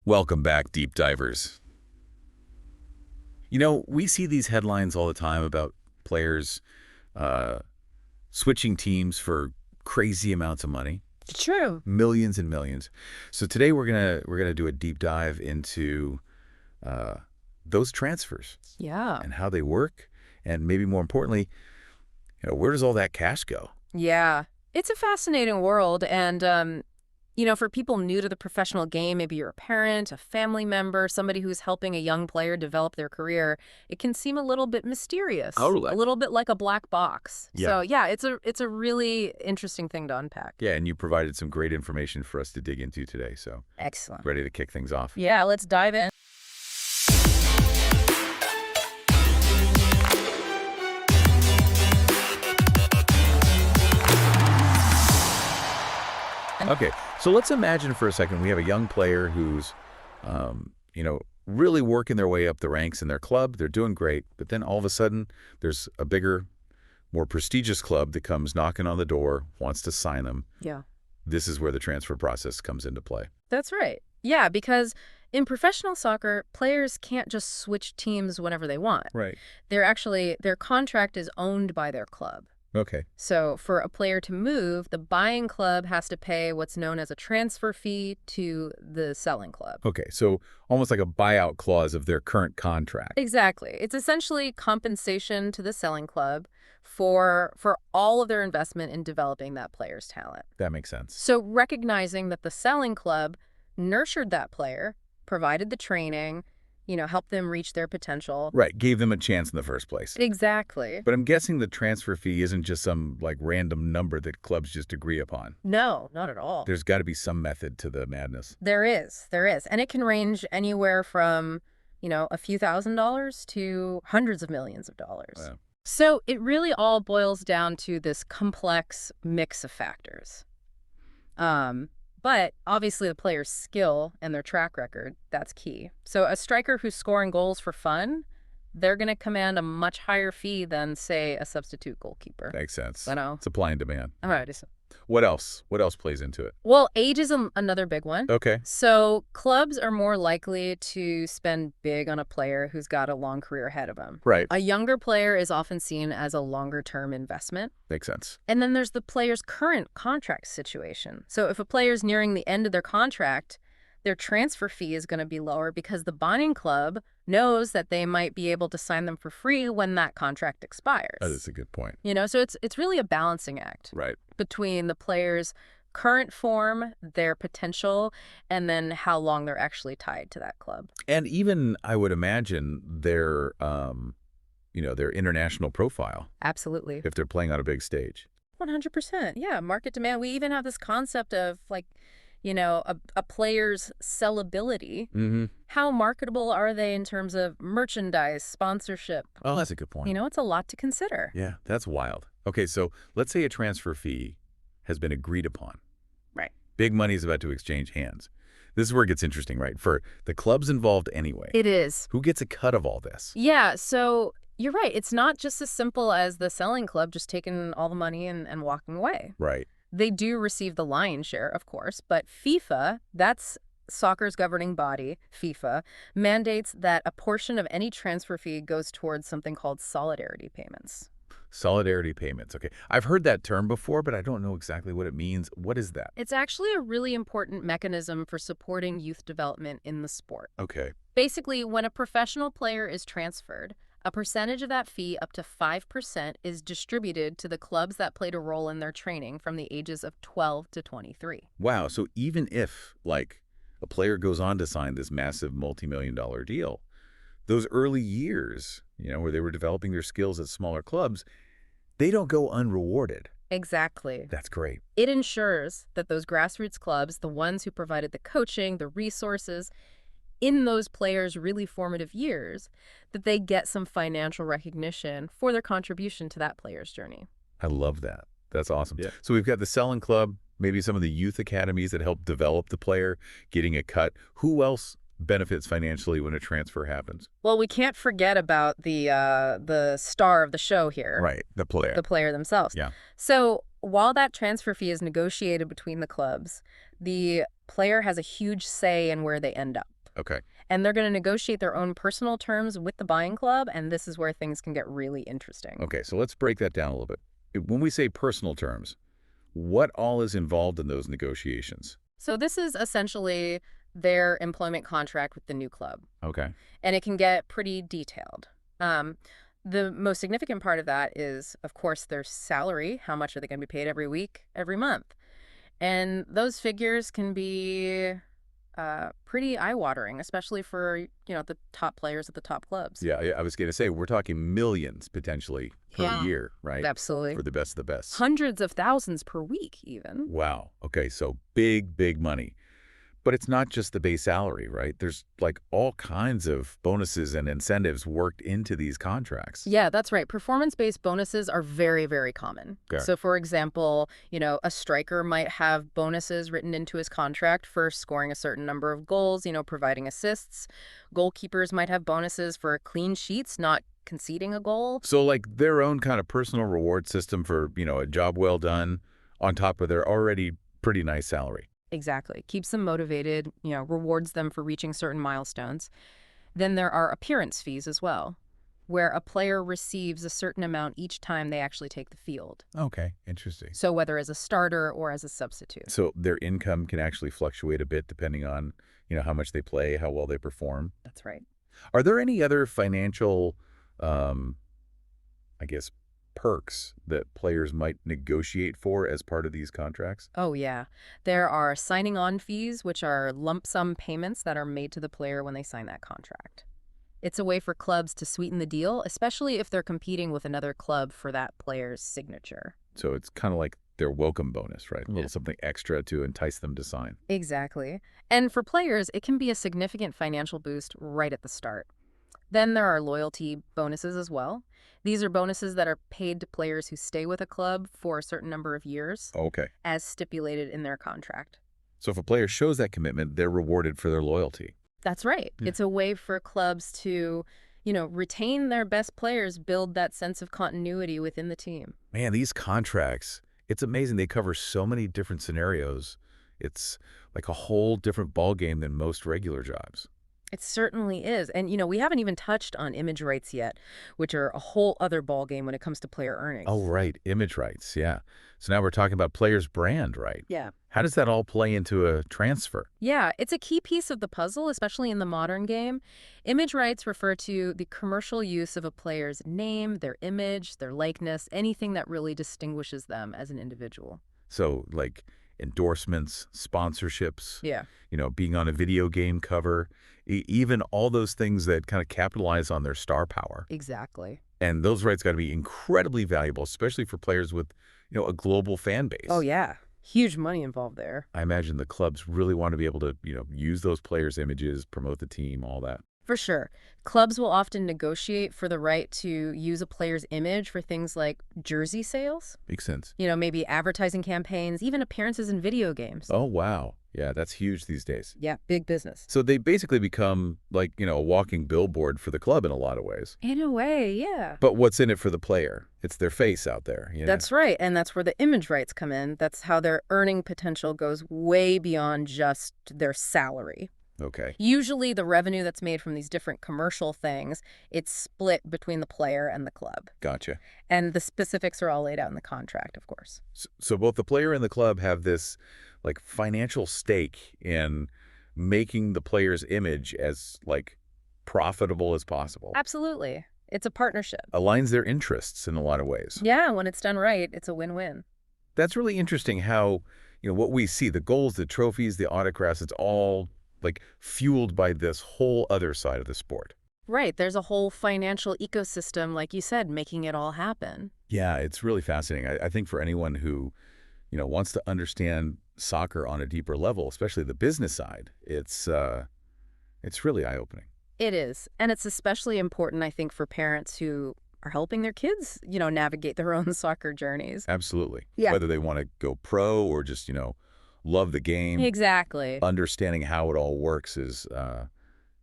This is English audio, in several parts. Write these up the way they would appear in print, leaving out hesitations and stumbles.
Welcome back, deep divers. We see these headlines all the time about players uh, switching teams for crazy amounts of money, True. millions and millions. So today we're gonna do a deep dive into uh, those transfers Yeah. and how they work, and maybe more importantly, where does all that cash go? Yeah. It's a fascinating world. And for people new to the professional game, maybe you're a parent, a family member, somebody who's helping a young player develop their career, it can seem a little bit mysterious, Totally. a little bit like a black box. Yeah. So, yeah, it's a really interesting thing to unpack. Yeah, and you provided some great information for us to dig into today. So Excellent. ready to kick things off? Yeah, let's dive in. Okay, so let's imagine for a second we have a young player who's, really working their way up the ranks in their club. They're doing great, but then all of a sudden there's a bigger, more prestigious club that comes knocking on the door, wants to sign them. Yeah. This is where the transfer process comes into play. That's right. Yeah, because in professional soccer, players can't just switch teams whenever they want. Right. Their contract is owned by their club. Okay. So for a player to move, the buying club has to pay what's known as a transfer fee to the selling club. Okay, so almost like a buyout clause of their current contract. Exactly. It's essentially compensation to the selling club for all of their investment in developing that player's talent. That makes sense. So recognizing that the selling club nurtured that player, provided the training, helped them reach their potential. Right, gave them a chance in the first place. Exactly. But I'm guessing the transfer fee isn't just some random number that clubs just agree upon. No, not at all. There's got to be some method to the madness. There is. There is. And it can range anywhere from, a few $1,000s to hundreds of millions of dollars. Wow. So it really all boils down to this complex mix of factors. But obviously the player's skill and their track record, that's key. So a striker who's scoring goals for fun, they're going to command a much higher fee than, say, a substitute goalkeeper. Makes sense. I know. Supply and demand. All right. What else? What else plays into it? Well, age is another big one. Okay. So clubs are more likely to spend big on a player who's got a long career ahead of them. Right. A younger player is often seen as a longer-term investment. Makes sense. And then there's the player's current contract situation. So if a player's nearing the end of their contract, their transfer fee is going to be lower because the buying club knows that they might be able to sign them for free when that contract expires. That is a good point. So it's really a balancing act Right. between the player's current form, their potential, and then how long they're actually tied to that club. And even, I would imagine, their international profile, Absolutely. if they're playing on a big stage. 100%. Yeah, market demand. We even have this concept of a player's sellability. Mm-hmm. How marketable are they in terms of merchandise, sponsorship? Oh, that's a good point. It's a lot to consider. Yeah, that's wild. Okay, so let's say a transfer fee has been agreed upon. Right. Big money is about to exchange hands. This is where it gets interesting, right? For the clubs involved anyway. It is. Who gets a cut of all this? Yeah, so you're right. It's not just as simple as the selling club just taking all the money and walking away. Right. They do receive the lion's share, of course, but FIFA, that's soccer's governing body, FIFA, mandates that a portion of any transfer fee goes towards something called solidarity payments. Solidarity payments. Okay. I've heard that term before, but I don't know exactly what it means. What is that? It's actually a really important mechanism for supporting youth development in the sport. Okay. Basically, when a professional player is transferred, a percentage of that fee, up to 5%, is distributed to the clubs that played a role in their training from the ages of 12 to 23. Wow. So even if, a player goes on to sign this massive multi-million-dollar deal, those early years, where they were developing their skills at smaller clubs, they don't go unrewarded. Exactly. That's great. It ensures that those grassroots clubs, the ones who provided the coaching, the resources, in those players' really formative years, that they get some financial recognition for their contribution to that player's journey. I love that. That's awesome. Yeah. So we've got the selling club, maybe some of the youth academies that help develop the player, getting a cut. Who else benefits financially when a transfer happens? Well, we can't forget about the star of the show here. Right, the player. The player themselves. Yeah. So while that transfer fee is negotiated between the clubs, The player has a huge say in where they end up. Okay. And they're going to negotiate their own personal terms with the buying club, and this is where things can get really interesting. Okay, so let's break that down a little bit. When we say personal terms, what all is involved in those negotiations? So this is essentially their employment contract with the new club, Okay. and it can get pretty detailed. The most significant part of that is, of course, their salary. How much are they going to be paid every week, every month? And those figures can be pretty eye-watering, especially for, the top players at the top clubs. Yeah, I was going to say, we're talking millions potentially per Yeah. year, right? Absolutely. For the best of the best. Hundreds of thousands per week, even. Wow. Okay, so big, big money. But it's not just the base salary, right? There's like all kinds of bonuses and incentives worked into these contracts. Yeah, that's right. Performance-based bonuses are very, very common. Okay. So, for example, a striker might have bonuses written into his contract for scoring a certain number of goals, providing assists. Goalkeepers might have bonuses for clean sheets, not conceding a goal. So like their own kind of personal reward system for, a job well done on top of their already pretty nice salary. Exactly. Keeps them motivated, rewards them for reaching certain milestones. Then there are appearance fees as well, where a player receives a certain amount each time they actually take the field. Okay, interesting. So whether as a starter or as a substitute. So their income can actually fluctuate a bit depending on, how much they play, how well they perform. That's right. Are there any other financial, I guess, perks that players might negotiate for as part of these contracts? Oh, yeah. There are signing on fees, which are lump sum payments that are made to the player when they sign that contract. It's a way for clubs to sweeten the deal, especially if they're competing with another club for that player's signature. So it's kind of like their welcome bonus, right? A little something extra to entice them to sign. Exactly. And for players, it can be a significant financial boost right at the start. Then there are loyalty bonuses as well. These are bonuses that are paid to players who stay with a club for a certain number of years, Okay. as stipulated in their contract. So if a player shows that commitment, they're rewarded for their loyalty. That's right. Yeah. It's a way for clubs to, retain their best players, build that sense of continuity within the team. Man, these contracts, it's amazing. They cover so many different scenarios. It's like a whole different ballgame than most regular jobs. It certainly is. And, we haven't even touched on image rights yet, which are a whole other ballgame when it comes to player earnings. Oh, right. Image rights. Yeah. So now we're talking about players' brand, right? Yeah. How does that all play into a transfer? Yeah, it's a key piece of the puzzle, especially in the modern game. Image rights refer to the commercial use of a player's name, their image, their likeness, anything that really distinguishes them as an individual. So like endorsements, sponsorships, Yeah. Being on a video game cover, even all those things that kind of capitalize on their star power. Exactly. And those rights got to be incredibly valuable, especially for players with, a global fan base. Oh, yeah. Huge money involved there. I imagine the clubs really want to be able to, use those players' images, promote the team, all that. For sure. Clubs will often negotiate for the right to use a player's image for things like jersey sales, Makes sense. maybe advertising campaigns, even appearances in video games. Oh, wow. Yeah, that's huge these days. Yeah, big business. So they basically become like, a walking billboard for the club in a lot of ways. In a way, yeah. But what's in it for the player? It's their face out there. That's right. And that's where the image rights come in. That's how their earning potential goes way beyond just their salary. Okay. Usually the revenue that's made from these different commercial things, it's split between the player and the club. Gotcha. And the specifics are all laid out in the contract, of course. So both the player and the club have this like financial stake in making the player's image as like profitable as possible. Absolutely. It's a partnership. Aligns their interests in a lot of ways. Yeah, when it's done right, it's a win-win. That's really interesting how, what we see, the goals, the trophies, the autographs, it's all like fueled by this whole other side of the sport. Right. There's a whole financial ecosystem, like you said, making it all happen. Yeah, it's really fascinating. I think for anyone who, wants to understand soccer on a deeper level, especially the business side, it's really eye-opening. It is. And it's especially important, I think, for parents who are helping their kids, navigate their own soccer journeys. Absolutely. Yeah. Whether they want to go pro or just, love the game. Exactly. Understanding how it all works is,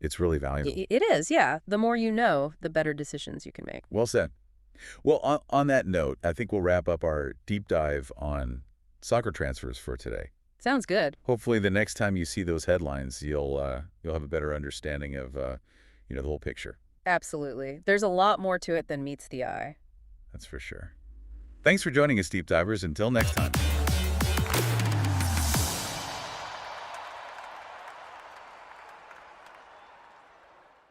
it's really valuable. It is, yeah. The more you know, the better decisions you can make. Well said. Well, on that note, I think we'll wrap up our deep dive on soccer transfers for today. Sounds good. Hopefully, the next time you see those headlines, you'll have a better understanding of the whole picture. Absolutely. There's a lot more to it than meets the eye. That's for sure. Thanks for joining us, Deep Divers. Until next time.